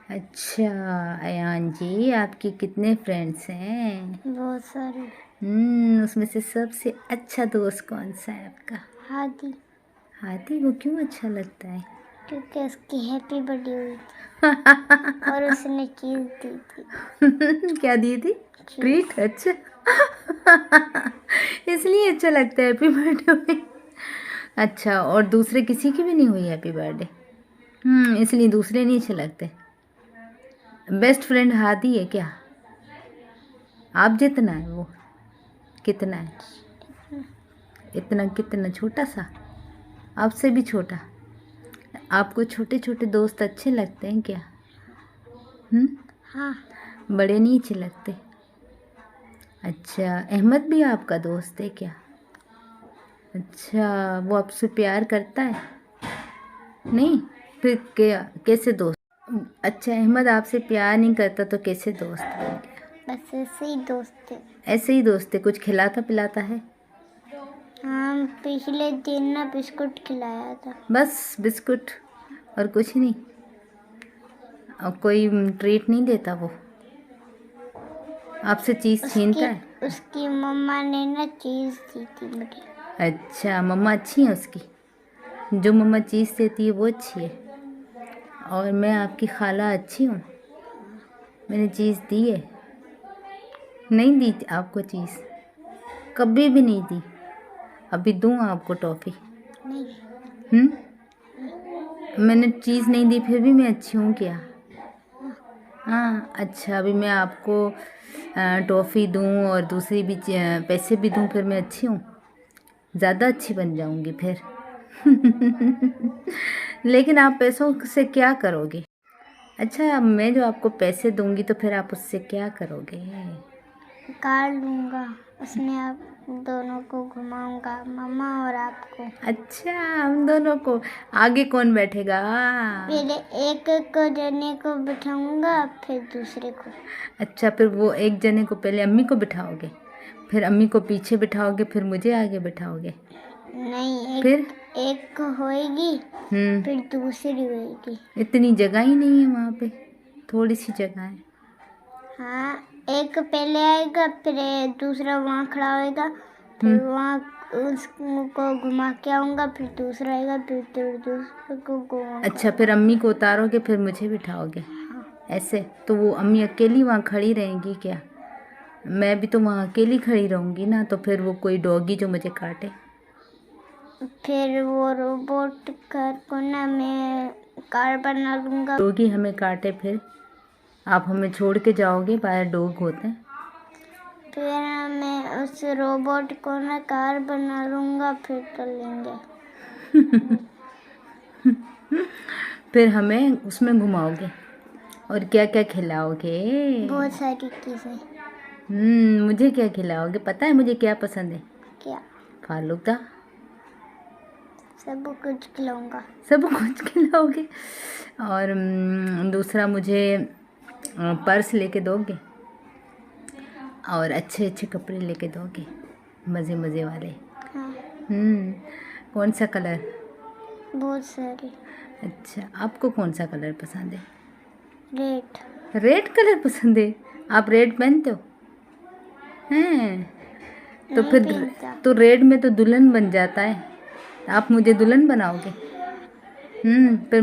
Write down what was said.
अच्छा अयान जी, आपके कितने फ्रेंड्स हैं? बहुत सारे। उसमें से सबसे अच्छा दोस्त कौन सा है आपका? हादी, हाथी। वो क्यों अच्छा लगता है? क्योंकि उसकी हैप्पी बर्थडे हुई थी और उसने चीज दी थी। क्या दी थी? चीज। ट्रीट। अच्छा। इसलिए अच्छा लगता है हैप्पी बर्थडे में। अच्छा, और दूसरे किसी की भी नहीं हुई हैप्पी बर्थडे? इसलिए दूसरे नहीं अच्छे लगते। बेस्ट फ्रेंड हादी है क्या? आप जितना है वो? कितना है? इतना कितना? छोटा सा? आपसे भी छोटा? आपको छोटे छोटे दोस्त अच्छे लगते हैं क्या? हाँ। बड़े नहीं अच्छे लगते? अच्छा, अहमद भी आपका दोस्त है क्या? अच्छा, वो आपसे प्यार करता है? नहीं? फिर क्या, कैसे दोस्त? अच्छा, अहमद आपसे प्यार नहीं करता तो कैसे दोस्त बन गया? बस ऐसे ही दोस्त थे। ऐसे ही दोस्त है? कुछ खिलाता पिलाता है? हाँ, पिछले दिन ना बिस्कुट खिलाया था। बस बिस्कुट और कुछ नहीं? और कोई ट्रीट नहीं देता वो? आपसे चीज़ छीनता है? उसकी मम्मा ने ना चीज दी थी मुझे। अच्छा, मम्मा अच्छी है उसकी? जो मम्मा चीज़ देती है वो अच्छी है? और मैं आपकी खाला अच्छी हूँ? मैंने चीज़ दी है? नहीं दी आपको चीज़? कभी भी नहीं दी? अभी दूँ आपको टॉफ़ी? नहीं। मैंने चीज़ नहीं दी फिर भी मैं अच्छी हूँ क्या? हाँ। अच्छा, अभी मैं आपको टॉफ़ी दूँ और दूसरी भी पैसे भी दूँ, फिर मैं अच्छी हूँ? ज़्यादा अच्छी बन जाऊँगी फिर। लेकिन आप पैसों से क्या करोगे? अच्छा, मैं जो आपको पैसे दूंगी तो फिर आप उससे क्या करोगे? कार लूंगा, उसमें आप दोनों को घुमाऊंगा, मम्मा और आपको। अच्छा, हम दोनों को? आगे कौन बैठेगा? पहले एक को जने को बिठाऊंगा, फिर दूसरे को। अच्छा, फिर वो एक जने को पहले अम्मी को बिठाओगे, फिर अम्मी को पीछे बिठाओगे, फिर मुझे आगे बिठाओगे? नहीं, फिर एक होएगी, फिर दूसरी होएगी। इतनी जगह ही नहीं है वहाँ पे, थोड़ी सी जगह है। हाँ, एक पहले आएगा, फिर दूसरा वहाँ खड़ा होएगा, फिर वहाँ उसको घुमा के आऊँगा, फिर दूसरा आएगा, फिर दूसरे को घुमाऊंगा। अच्छा, फिर अम्मी को उतारोगे, फिर मुझे बिठाओगे? ऐसे? तो वो अम्मी अकेली वहाँ खड़ी रहेंगी क्या? मैं भी तो वहाँ अकेली खड़ी रहूँगी ना, तो फिर वो कोई डॉगी जो मुझे काटे? फिर वो रोबोट कार को ना मैं कार बना लूँगा। डॉगी हमें काटे फिर? आप हमें छोड़ के जाओगे? बाहर डॉग होते हैं। फिर मैं उस रोबोट को ना कार बना लूँगा, फिर चलेंगे। फिर हमें उसमें घुमाओगे और क्या क्या खिलाओगे? बहुत सारी चीज़ें। मुझे क्या खिलाओगे? पता है मुझे क्या पसंद है? क्या? फालूदा। सब कुछ खिलाऊंगा। सब कुछ खिलाओगे? और दूसरा मुझे पर्स लेके दोगे और अच्छे अच्छे कपड़े लेके दोगे, मज़े मज़े वाले? हाँ। कौन सा कलर? बहुत सारे। अच्छा, आपको कौन सा कलर पसंद है? रेड। रेड कलर पसंद है? आप रेड पहनते हो? हैं? तो नहीं फिर पहनता। तो रेड में तो दुल्हन बन जाता है, आप मुझे दुल्हन बनाओगे? फिर